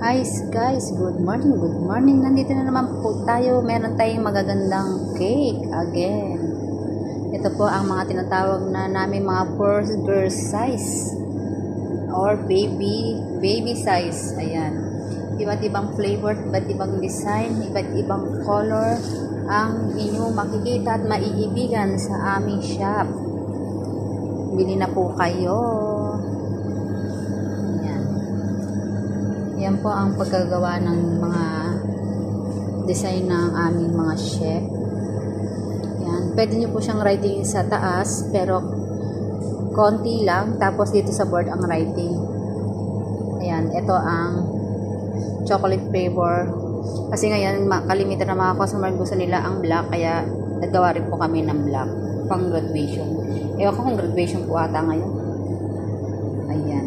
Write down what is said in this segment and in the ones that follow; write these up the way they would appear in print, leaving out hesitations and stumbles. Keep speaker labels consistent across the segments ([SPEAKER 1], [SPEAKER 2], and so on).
[SPEAKER 1] Hi guys, good morning, good morning. Nandito na naman po tayo. Meron tayong magagandang cake again. Ito po ang mga tinatawag na namin mga burger size or baby size. Ayan. Iba't ibang flavor, iba't ibang design, iba't ibang color ang inyong makikita at maiibigan sa aming shop. Bili na po kayo. Yan po ang paggagawa ng mga design ng aming mga chef. Yan. Pwede nyo po siyang writing sa taas, pero konti lang. Tapos dito sa board ang writing. Ayan. Ito ang chocolate flavor. Kasi ngayon, kalimitan ng mga customer gusto nila ang black. Kaya nagawa rin po kami ng black pang graduation. Ewan ko kung graduation po ata ngayon. Ayan.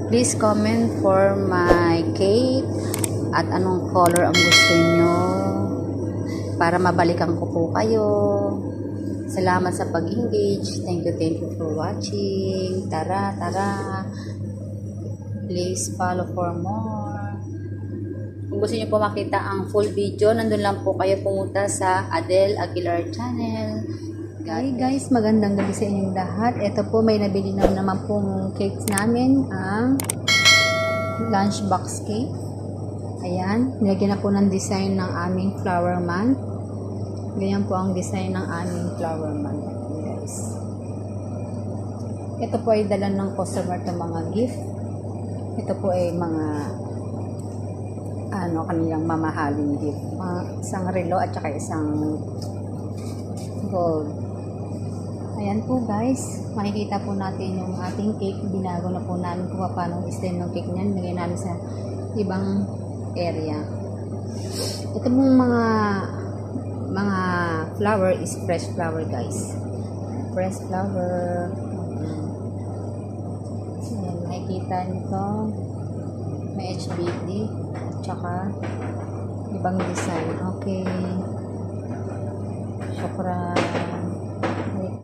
[SPEAKER 1] Please comment for my cake at anong color ang gusto nyo para mabalikan ko po kayo. Salamat sa pag-engage. Thank you for watching. Tara. Please follow for more. Kung gusto nyo po makita ang full video, nandun lang po kayo pumunta sa Adele Aguilar channel. Hi guys, magandang gabi sa inyong lahat. Ito po, may nabili na naman pong cakes namin, ang lunchbox cake. Ayan, nilagyan na po ng design ng aming flower man. Ganyan po ang design ng aming flower man, guys. Ito po ay dala ng customer ng mga gift. Ito po ay mga kanilang mamahaling gift. Isang relo at saka isang gold. Ayan po guys, makikita po natin yung ating cake. Binago na po namin kung paano i-stem ng cake niyan. Nagay namin sa ibang area. Ito pong mga flower is fresh flower guys. Fresh flower. Ayan, makikita nito. May HBD at saka ibang design. Okay. Syukran.